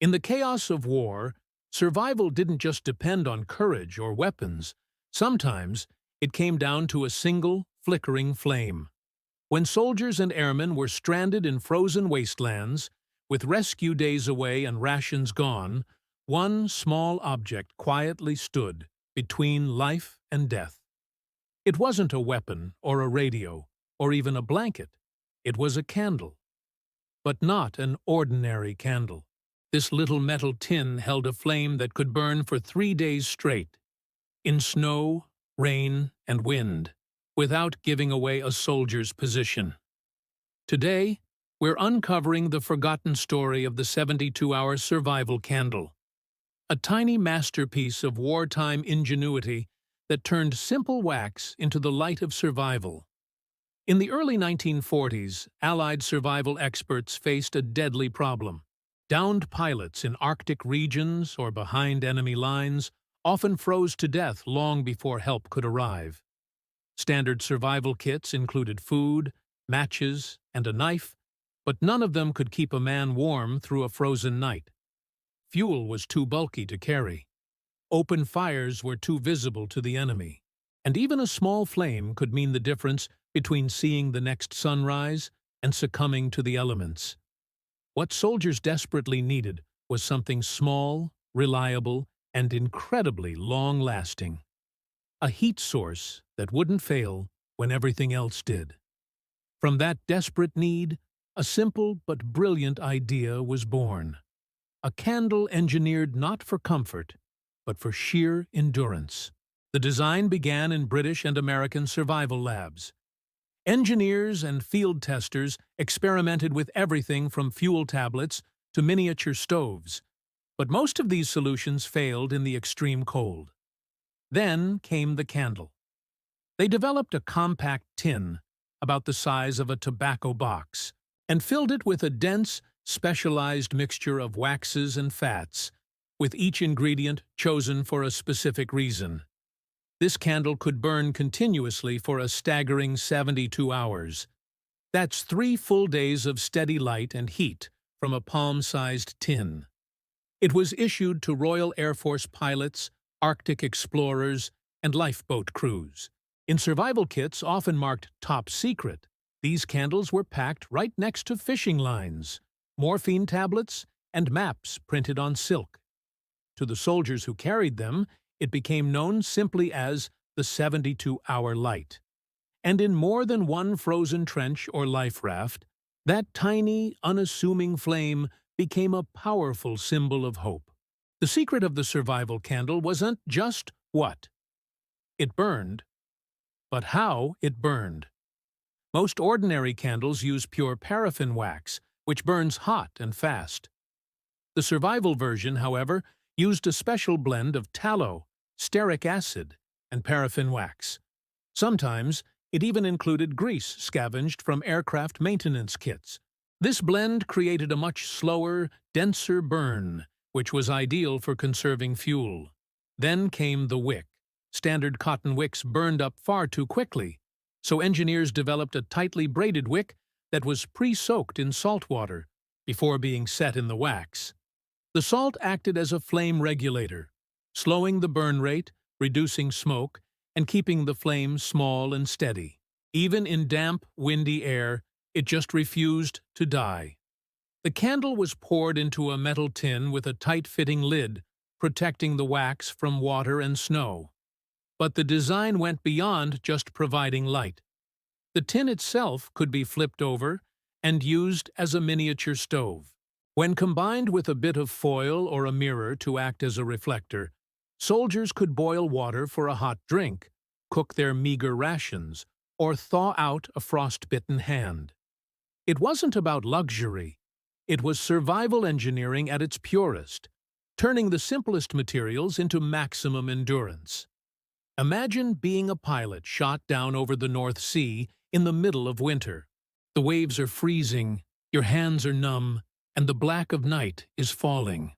In the chaos of war, survival didn't just depend on courage or weapons. Sometimes it came down to a single, flickering flame. When soldiers and airmen were stranded in frozen wastelands, with rescue days away and rations gone, one small object quietly stood between life and death. It wasn't a weapon or a radio or even a blanket. It was a candle. But not an ordinary candle. This little metal tin held a flame that could burn for 3 days straight, in snow, rain, and wind, without giving away a soldier's position. Today, we're uncovering the forgotten story of the 72-hour survival candle, a tiny masterpiece of wartime ingenuity that turned simple wax into the light of survival. In the early 1940s, Allied survival experts faced a deadly problem. Downed pilots in Arctic regions or behind enemy lines often froze to death long before help could arrive. Standard survival kits included food, matches, and a knife, but none of them could keep a man warm through a frozen night. Fuel was too bulky to carry. Open fires were too visible to the enemy. And even a small flame could mean the difference between seeing the next sunrise and succumbing to the elements. What soldiers desperately needed was something small, reliable, and incredibly long-lasting. A heat source that wouldn't fail when everything else did. From that desperate need, a simple but brilliant idea was born. A candle engineered not for comfort, but for sheer endurance. The design began in British and American survival labs. Engineers and field testers experimented with everything from fuel tablets to miniature stoves, but most of these solutions failed in the extreme cold. Then came the candle. They developed a compact tin, about the size of a tobacco box, and filled it with a dense, specialized mixture of waxes and fats, with each ingredient chosen for a specific reason. This candle could burn continuously for a staggering 72 hours. That's 3 full days of steady light and heat from a palm-sized tin. It was issued to Royal Air Force pilots, Arctic explorers, and lifeboat crews. In survival kits often marked top secret, these candles were packed right next to fishing lines, morphine tablets, and maps printed on silk. To the soldiers who carried them, it became known simply as the 72-hour light. And in more than one frozen trench or life raft, that tiny, unassuming flame became a powerful symbol of hope. The secret of the survival candle wasn't just what it burned, but how it burned. Most ordinary candles use pure paraffin wax, which burns hot and fast. The survival version, however, used a special blend of tallow, stearic acid, and paraffin wax. Sometimes, it even included grease scavenged from aircraft maintenance kits. This blend created a much slower, denser burn, which was ideal for conserving fuel. Then came the wick. Standard cotton wicks burned up far too quickly, so engineers developed a tightly braided wick that was pre-soaked in salt water before being set in the wax. The salt acted as a flame regulator, slowing the burn rate, reducing smoke, and keeping the flame small and steady. Even in damp, windy air, it just refused to die. The candle was poured into a metal tin with a tight-fitting lid, protecting the wax from water and snow. But the design went beyond just providing light. The tin itself could be flipped over and used as a miniature stove. When combined with a bit of foil or a mirror to act as a reflector, soldiers could boil water for a hot drink, cook their meager rations, or thaw out a frostbitten hand. It wasn't about luxury. It was survival engineering at its purest, turning the simplest materials into maximum endurance. Imagine being a pilot shot down over the North Sea in the middle of winter. The waves are freezing, your hands are numb, and the black of night is falling.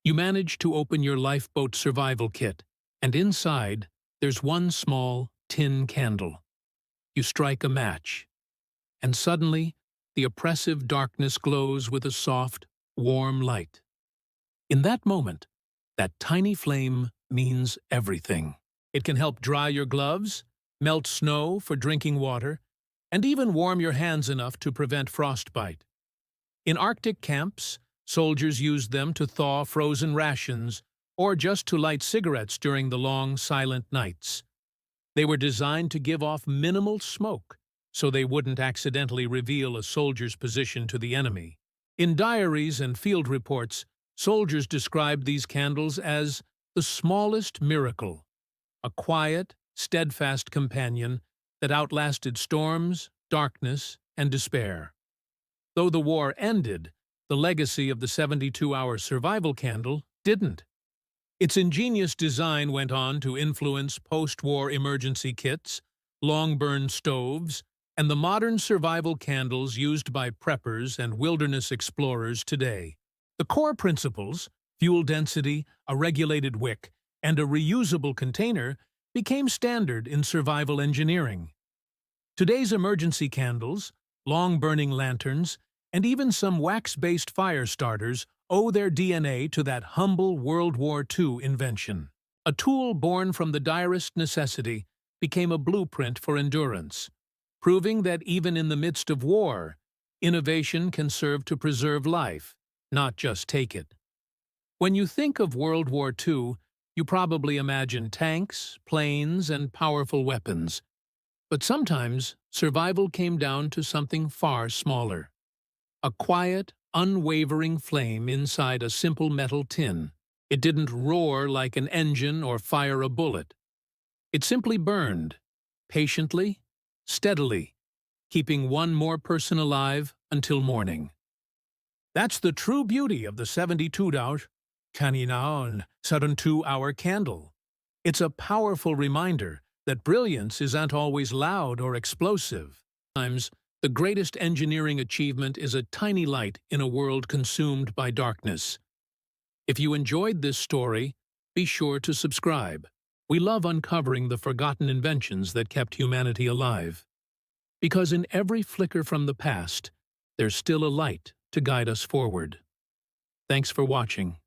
You manage to open your lifeboat survival kit, and inside, there's one small tin candle. You strike a match, and suddenly, the oppressive darkness glows with a soft, warm light. In that moment, that tiny flame means everything. It can help dry your gloves, melt snow for drinking water, and even warm your hands enough to prevent frostbite. In Arctic camps, soldiers used them to thaw frozen rations or just to light cigarettes during the long, silent nights. They were designed to give off minimal smoke, so they wouldn't accidentally reveal a soldier's position to the enemy. In diaries and field reports, soldiers described these candles as the smallest miracle, a quiet, steadfast companion that outlasted storms, darkness, and despair. Though the war ended, the legacy of the 72-hour survival candle didn't. Its ingenious design went on to influence post-war emergency kits, long-burn stoves, and the modern survival candles used by preppers and wilderness explorers today. The core principles, fuel density, a regulated wick, and a reusable container, became standard in survival engineering. Today's emergency candles, long-burning lanterns, and even some wax-based fire starters owe their DNA to that humble World War II invention. A tool born from the direst necessity became a blueprint for endurance, proving that even in the midst of war, innovation can serve to preserve life, not just take it. When you think of World War II, you probably imagine tanks, planes, and powerful weapons. But sometimes, survival came down to something far smaller. A quiet, unwavering flame inside a simple metal tin. It didn't roar like an engine or fire a bullet. It simply burned, patiently, steadily, keeping one more person alive until morning. That's the true beauty of the 72-hour Kaninaon 72-hour candle. It's a powerful reminder that brilliance isn't always loud or explosive. Sometimes, the greatest engineering achievement is a tiny light in a world consumed by darkness. If you enjoyed this story, be sure to subscribe. We love uncovering the forgotten inventions that kept humanity alive. Because in every flicker from the past, there's still a light to guide us forward. Thanks for watching.